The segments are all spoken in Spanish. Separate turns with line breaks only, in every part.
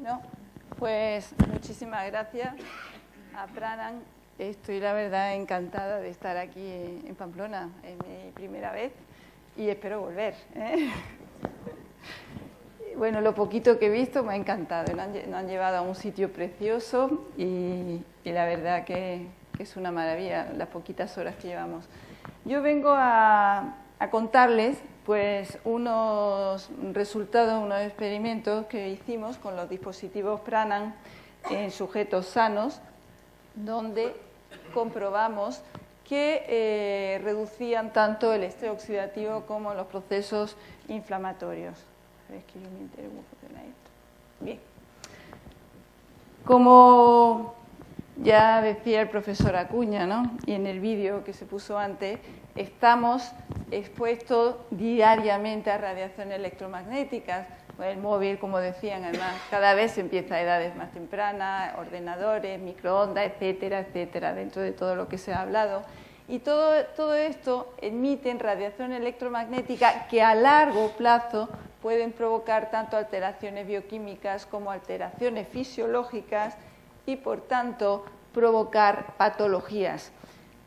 Bueno, pues muchísimas gracias a Pranan. Estoy, la verdad, encantada de estar aquí en Pamplona. Es mi primera vez y espero volver, ¿eh? Bueno, lo poquito que he visto me ha encantado. Nos han llevado a un sitio precioso y la verdad que es una maravilla las poquitas horas que llevamos. Yo vengo a contarles pues unos resultados, unos experimentos que hicimos con los dispositivos Pranan en sujetos sanos, donde comprobamos que reducían tanto el estrés oxidativo como los procesos inflamatorios. Es que yo me entero cómo funciona esto. Bien. Como ya decía el profesor Acuña, ¿no? Y en el vídeo que se puso antes, estamos expuestos diariamente a radiaciones electromagnéticas. Pues el móvil, como decían, además, cada vez empieza a edades más tempranas, ordenadores, microondas, etcétera, etcétera, dentro de todo lo que se ha hablado. Y todo esto emiten radiación electromagnética que a largo plazo pueden provocar tanto alteraciones bioquímicas como alteraciones fisiológicas y, por tanto, provocar patologías.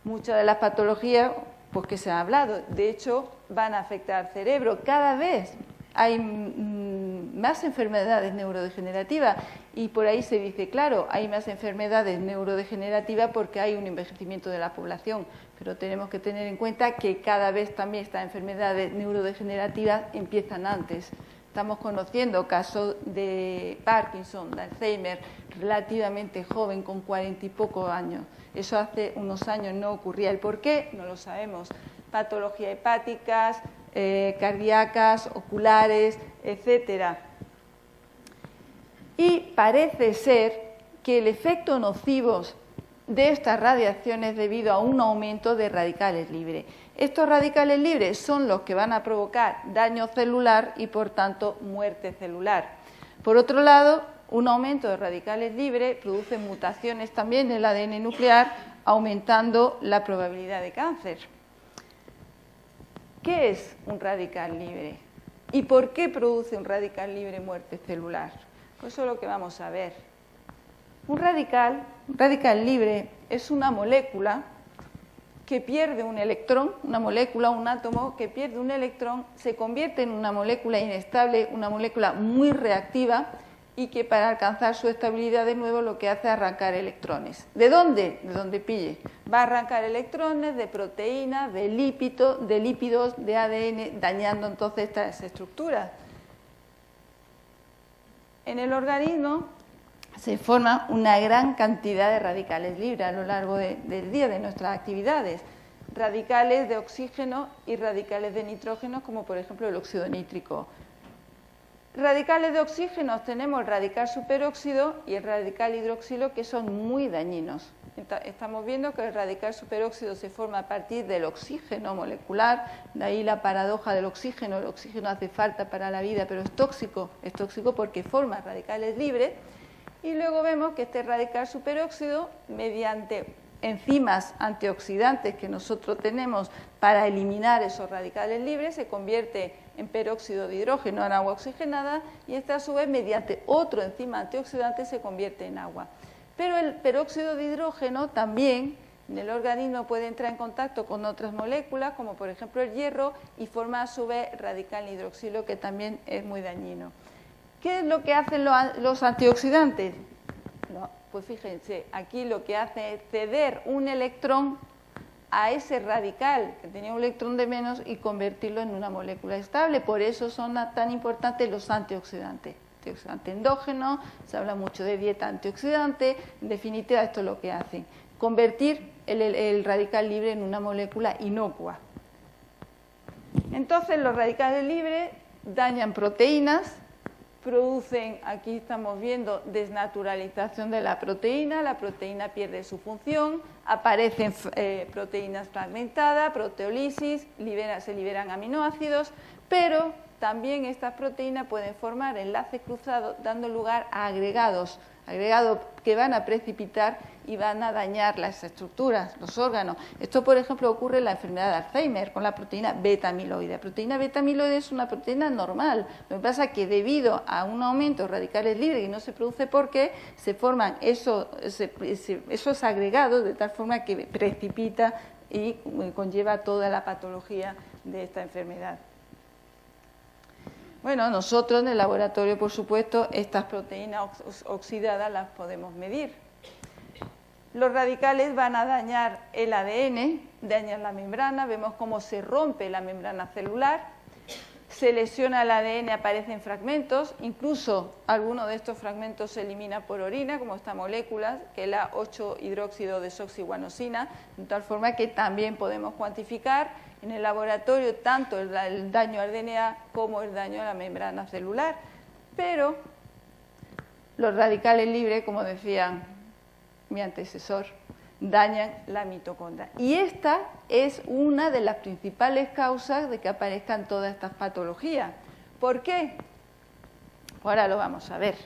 Muchas de las patologías pues, que se han hablado, de hecho, van a afectar al cerebro. Cada vez hay más enfermedades neurodegenerativas y por ahí se dice, claro, hay más enfermedades neurodegenerativas porque hay un envejecimiento de la población, pero tenemos que tener en cuenta que cada vez también estas enfermedades neurodegenerativas empiezan antes. Estamos conociendo casos de Parkinson, de Alzheimer, relativamente joven, con 40 y pocos años. Eso hace unos años no ocurría. ¿El por qué? No lo sabemos. Patologías hepáticas, cardíacas, oculares, etcétera. Y parece ser que el efecto nocivo de estas radiaciones es debido a un aumento de radicales libres. Estos radicales libres son los que van a provocar daño celular y, por tanto, muerte celular. Por otro lado, un aumento de radicales libres produce mutaciones también en el ADN nuclear, aumentando la probabilidad de cáncer. ¿Qué es un radical libre? ¿Y por qué produce un radical libre muerte celular? Pues eso es lo que vamos a ver. Un radical libre es una molécula que pierde un electrón, una molécula, un átomo que pierde un electrón, se convierte en una molécula inestable, una molécula muy reactiva y que para alcanzar su estabilidad de nuevo lo que hace es arrancar electrones. ¿De dónde? De donde pille. Va a arrancar electrones de proteínas, de lípidos, de ADN, dañando entonces estas estructuras. En el organismo se forma una gran cantidad de radicales libres a lo largo del día de nuestras actividades. Radicales de oxígeno y radicales de nitrógeno, como por ejemplo el óxido nítrico. Radicales de oxígeno tenemos el radical superóxido y el radical hidroxilo, que son muy dañinos. Estamos viendo que el radical superóxido se forma a partir del oxígeno molecular, de ahí la paradoja del oxígeno. El oxígeno hace falta para la vida, pero es tóxico porque forma radicales libres. Y luego vemos que este radical superóxido, mediante enzimas antioxidantes que nosotros tenemos para eliminar esos radicales libres, se convierte en peróxido de hidrógeno, en agua oxigenada, y esta a su vez, mediante otro enzima antioxidante, se convierte en agua. Pero el peróxido de hidrógeno también en el organismo puede entrar en contacto con otras moléculas, como por ejemplo el hierro, y forma a su vez radical hidroxilo, que también es muy dañino. ¿Qué es lo que hacen los antioxidantes? No, pues fíjense, aquí lo que hace es ceder un electrón a ese radical que tenía un electrón de menos y convertirlo en una molécula estable. Por eso son tan importantes los antioxidantes. Antioxidante endógeno, se habla mucho de dieta antioxidante. En definitiva, esto es lo que hacen: convertir el radical libre en una molécula inocua. Entonces, los radicales libres dañan proteínas, producen, aquí estamos viendo, desnaturalización de la proteína pierde su función, aparecen proteínas fragmentadas, proteólisis, se liberan aminoácidos, pero también estas proteínas pueden formar enlaces cruzados dando lugar a agregados que van a precipitar y van a dañar las estructuras, los órganos. Esto, por ejemplo, ocurre en la enfermedad de Alzheimer con la proteína beta-amiloide. La proteína beta-amiloide es una proteína normal. Lo que pasa es que debido a un aumento de radicales libres y no se produce por qué, se forman esos agregados de tal forma que precipita y conlleva toda la patología de esta enfermedad. Bueno, nosotros en el laboratorio, por supuesto, estas proteínas oxidadas las podemos medir. Los radicales van a dañar el ADN, dañan la membrana, vemos cómo se rompe la membrana celular, se lesiona el ADN, aparecen fragmentos, incluso alguno de estos fragmentos se elimina por orina, como esta molécula, que es la 8-hidroxidodesoxiguanosina, de tal forma que también podemos cuantificar en el laboratorio tanto el daño al DNA como el daño a la membrana celular. Pero los radicales libres, como decía mi antecesor, dañan la mitocondria. Y esta es una de las principales causas de que aparezcan todas estas patologías. ¿Por qué? Ahora lo vamos a ver.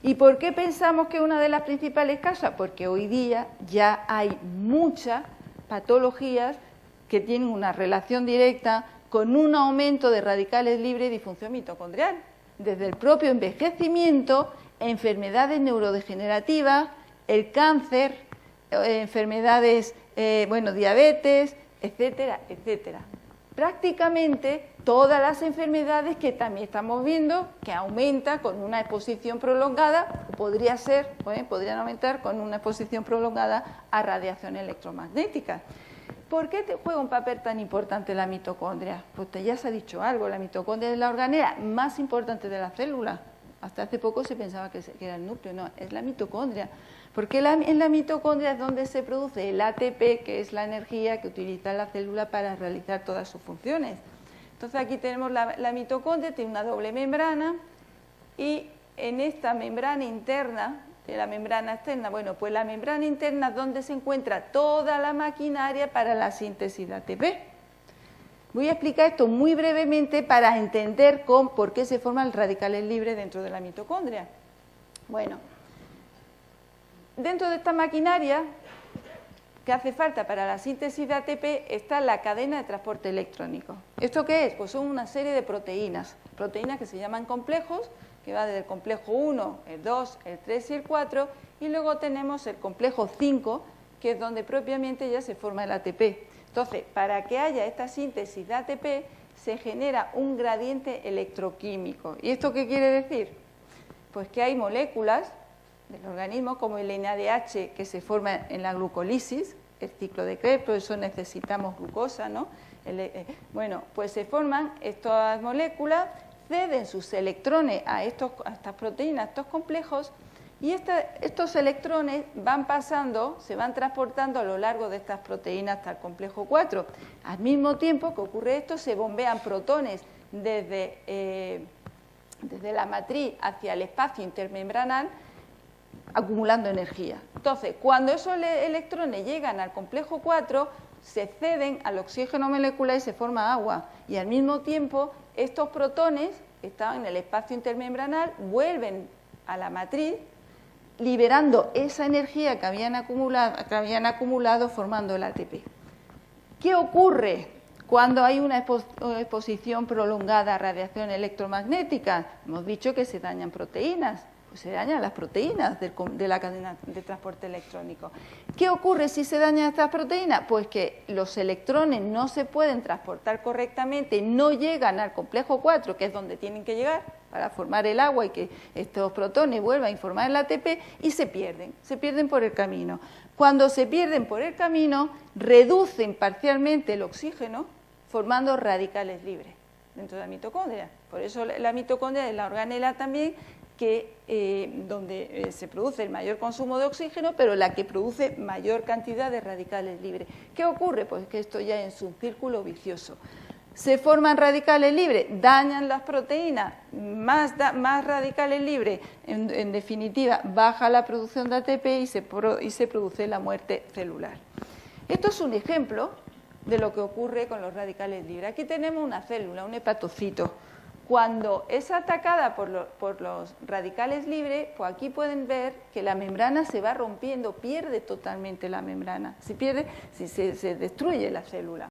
¿Y por qué pensamos que es una de las principales causas? Porque hoy día ya hay muchas patologías que tienen una relación directa con un aumento de radicales libres y disfunción mitocondrial. Desde el propio envejecimiento, enfermedades neurodegenerativas, el cáncer, enfermedades, diabetes, etcétera, etcétera. Prácticamente todas las enfermedades que también estamos viendo que aumenta con una exposición prolongada, podrían aumentar con una exposición prolongada a radiación electromagnética. ¿Por qué juega un papel tan importante la mitocondria? Pues ya se ha dicho algo, la mitocondria es la organela más importante de la célula. Hasta hace poco se pensaba que era el núcleo, no, es la mitocondria. Porque en la mitocondria es donde se produce el ATP, que es la energía que utiliza la célula para realizar todas sus funciones. Entonces aquí tenemos la mitocondria, tiene una doble membrana y en esta membrana interna, de la membrana externa, bueno, pues la membrana interna es donde se encuentra toda la maquinaria para la síntesis de ATP. Voy a explicar esto muy brevemente para entender por qué se forman radicales libres dentro de la mitocondria. Bueno, dentro de esta maquinaria que hace falta para la síntesis de ATP está la cadena de transporte electrónico. ¿Esto qué es? Pues son una serie de proteínas que se llaman complejos, que va desde el complejo 1, el 2, el 3 y el 4, y luego tenemos el complejo 5, que es donde propiamente ya se forma el ATP. Entonces, para que haya esta síntesis de ATP, se genera un gradiente electroquímico. ¿Y esto qué quiere decir? Pues que hay moléculas del organismo, como el NADH, que se forma en la glucólisis, el ciclo de Krebs, por eso necesitamos glucosa, ¿no? Bueno, pues se forman estas moléculas, ceden sus electrones a estas proteínas, a estos complejos, y estos electrones se van transportando a lo largo de estas proteínas hasta el complejo 4. Al mismo tiempo que ocurre esto, se bombean protones desde la matriz hacia el espacio intermembranal, acumulando energía. Entonces, cuando esos electrones llegan al complejo 4, se ceden al oxígeno molecular y se forma agua. Y al mismo tiempo, estos protones que estaban en el espacio intermembranal vuelven a la matriz, liberando esa energía que habían acumulado formando el ATP. ¿Qué ocurre cuando hay una exposición prolongada a radiación electromagnética? Hemos dicho que se dañan proteínas. Pues se dañan las proteínas de la cadena de transporte electrónico. ¿Qué ocurre si se dañan estas proteínas? Pues que los electrones no se pueden transportar correctamente, no llegan al complejo 4, que es donde tienen que llegar para formar el agua y que estos protones vuelvan a formar el ATP, y se pierden por el camino. Cuando se pierden por el camino, reducen parcialmente el oxígeno, formando radicales libres dentro de la mitocondria. Por eso la mitocondria es la organela también donde se produce el mayor consumo de oxígeno, pero la que produce mayor cantidad de radicales libres. ¿Qué ocurre? Pues que esto ya es un círculo vicioso. Se forman radicales libres, dañan las proteínas, más radicales libres, en definitiva, baja la producción de ATP y se produce la muerte celular. Esto es un ejemplo de lo que ocurre con los radicales libres. Aquí tenemos una célula, un hepatocito. Cuando es atacada por los radicales libres, pues aquí pueden ver que la membrana se va rompiendo, pierde totalmente la membrana, se destruye la célula.